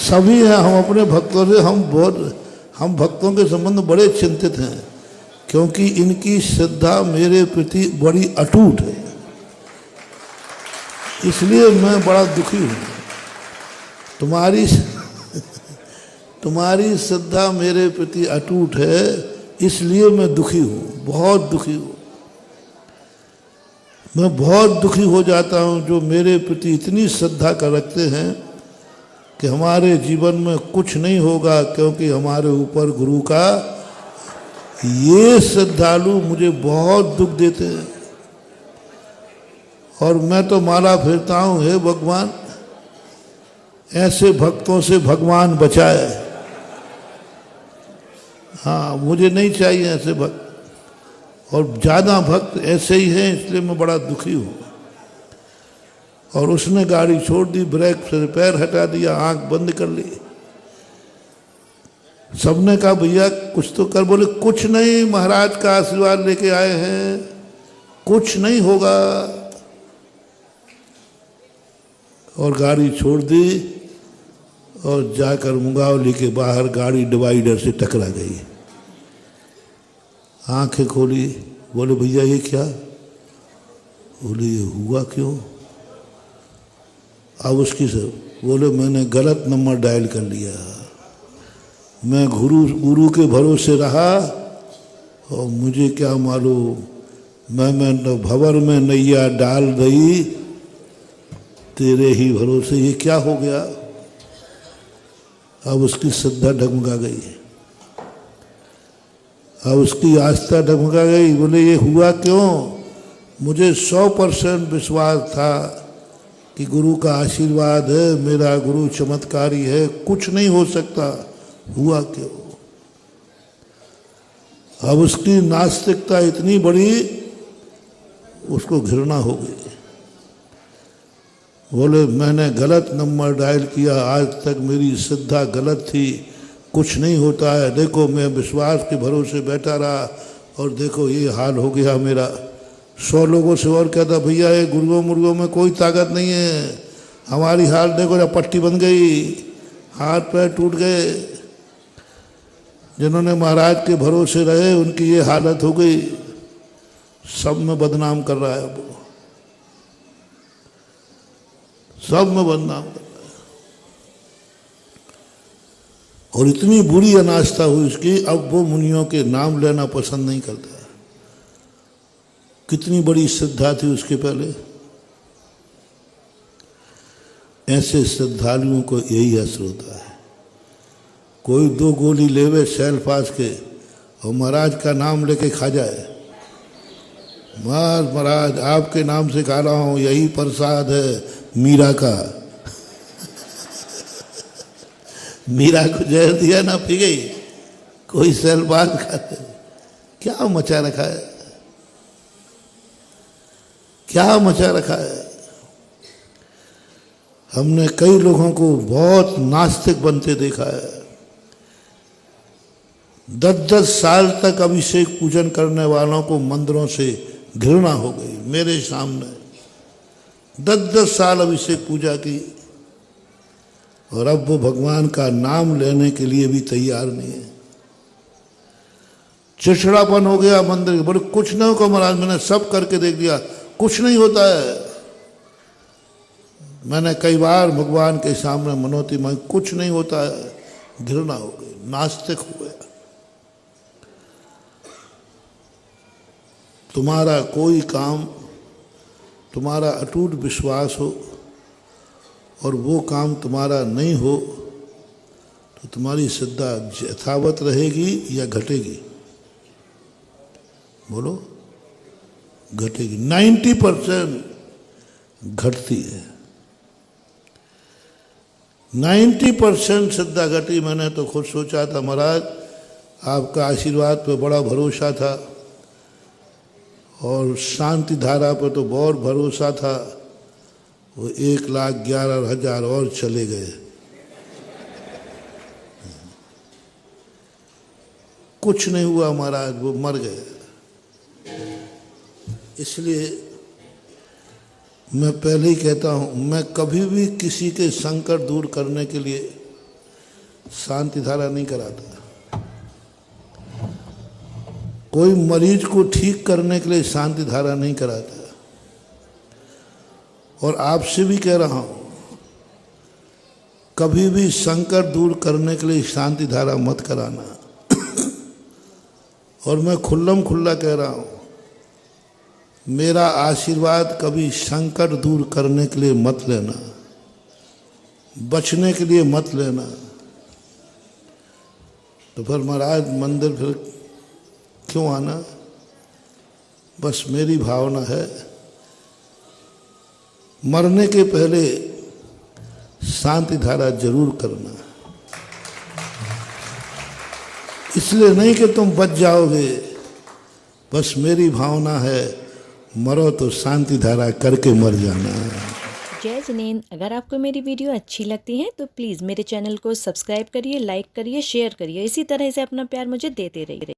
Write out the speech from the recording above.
सभी हैं। हम अपने भक्तों से हम भक्तों के संबंध में बड़े चिंतित हैं, क्योंकि इनकी श्रद्धा मेरे प्रति बड़ी अटूट है। इसलिए मैं बड़ा दुखी हूँ। तुम्हारी श्रद्धा मेरे प्रति अटूट है, इसलिए मैं दुखी हूँ, बहुत दुखी हूँ। मैं बहुत दुखी हो जाता हूँ जो मेरे प्रति इतनी श्रद्धा कर रखते हैं कि हमारे जीवन में कुछ नहीं होगा, क्योंकि हमारे ऊपर गुरु का ये श्रद्धालु मुझे बहुत दुख देते हैं। और मैं तो माला फेरता हूँ, हे भगवान ऐसे भक्तों से भगवान बचाए। हाँ, मुझे नहीं चाहिए ऐसे भक्त, और ज़्यादा भक्त ऐसे ही हैं, इसलिए मैं बड़ा दुखी हूँ। और उसने गाड़ी छोड़ दी, ब्रेक से पैर हटा दिया, आंख बंद कर ली। सबने कहा भैया कुछ तो कर। बोले कुछ नहीं, महाराज का आशीर्वाद लेके आए हैं, कुछ नहीं होगा। और गाड़ी छोड़ दी और जाकर मुंगावली के बाहर गाड़ी डिवाइडर से टकरा गई। आंखें खोली, बोले भैया ये क्या? बोले ये हुआ क्यों? अब उसकी सब बोले मैंने गलत नंबर डायल कर लिया, मैं गुरु के भरोसे रहा और मुझे क्या मालूम, मैं भंवर में नैया डाल दई तेरे ही भरोसे। ये क्या हो गया? अब उसकी श्रद्धा डगमगा गई, अब उसकी आस्था डगमगा गई। बोले ये हुआ क्यों? मुझे 100% विश्वास था कि गुरु का आशीर्वाद है, मेरा गुरु चमत्कारी है, कुछ नहीं हो सकता, हुआ क्यों? अब उसकी नास्तिकता इतनी बड़ी, उसको घृणा हो गई। बोले मैंने गलत नंबर डायल किया, आज तक मेरी श्रद्धा गलत थी, कुछ नहीं होता है। देखो मैं विश्वास के भरोसे बैठा रहा और देखो ये हाल हो गया मेरा। 100 लोगों से और कहता भैया ये गुरुओं मुर्गों में कोई ताकत नहीं है, हमारी हाल देखो ना, पट्टी बन गई, हाथ पैर टूट गए। जिन्होंने महाराज के भरोसे रहे उनकी ये हालत हो गई। सब में बदनाम कर रहा है, वो सब में बदनाम कर रहा है। और इतनी बुरी अनास्था हुई उसकी, अब वो मुनियों के नाम लेना पसंद नहीं करता। कितनी बड़ी श्रद्धा थी उसके पहले। ऐसे श्रद्धालुओं को यही असर होता है। कोई 2 गोली लेवे सेल पास के और महाराज का नाम लेके खा जाए, महाराज आपके नाम से खा रहा हूं, यही प्रसाद है मीरा का। मीरा को जहर दिया ना, पी गई। कोई सेल पास खाते, क्या मचा रखा है, क्या मचा रखा है। हमने कई लोगों को बहुत नास्तिक बनते देखा है। 10-10 साल तक अभिषेक पूजन करने वालों को मंदिरों से घृणा हो गई। मेरे सामने 10-10 साल अभिषेक पूजा की, और अब वो भगवान का नाम लेने के लिए भी तैयार नहीं है। चिड़चिड़ापन हो गया मंदिर। बोले कुछ नहीं होगा महाराज, मैंने सब करके देख लिया, कुछ नहीं होता है। मैंने कई बार भगवान के सामने मनोती मांगी, कुछ नहीं होता है। घृणा हो गई, नास्तिक हो गया। तुम्हारा कोई काम, तुम्हारा अटूट विश्वास हो और वो काम तुम्हारा नहीं हो तो तुम्हारी श्रद्धा यथावत रहेगी या घटेगी? बोलो। घटेगी। 90% घटती है। 90% श्रद्धा घटी। मैंने तो खुद सोचा था महाराज आपका आशीर्वाद पे बड़ा भरोसा था और शांति धारा पर तो बहुत भरोसा था। वो 1,11,000 और चले गए। कुछ नहीं हुआ महाराज, वो मर गए। इसलिए मैं पहले ही कहता हूँ, मैं कभी भी किसी के संकट दूर करने के लिए शांति धारा नहीं कराता। कोई मरीज को ठीक करने के लिए शांति धारा नहीं कराता। और आपसे भी कह रहा हूं, कभी भी संकट दूर करने के लिए शांति धारा मत कराना। और मैं खुल्लम खुल्ला कह रहा हूं, मेरा आशीर्वाद कभी संकट दूर करने के लिए मत लेना, बचने के लिए मत लेना। तो फिर महाराज मंदिर फिर क्यों आना? बस मेरी भावना है, मरने के पहले शांति धारा जरूर करना। इसलिए नहीं कि तुम बच जाओगे, बस मेरी भावना है, मरो तो शांति धारा करके मर जाना। जय जिनेंद्र। अगर आपको मेरी वीडियो अच्छी लगती है तो प्लीज़ मेरे चैनल को सब्सक्राइब करिए, लाइक करिए, शेयर करिए। इसी तरह से अपना प्यार मुझे देते रहिए।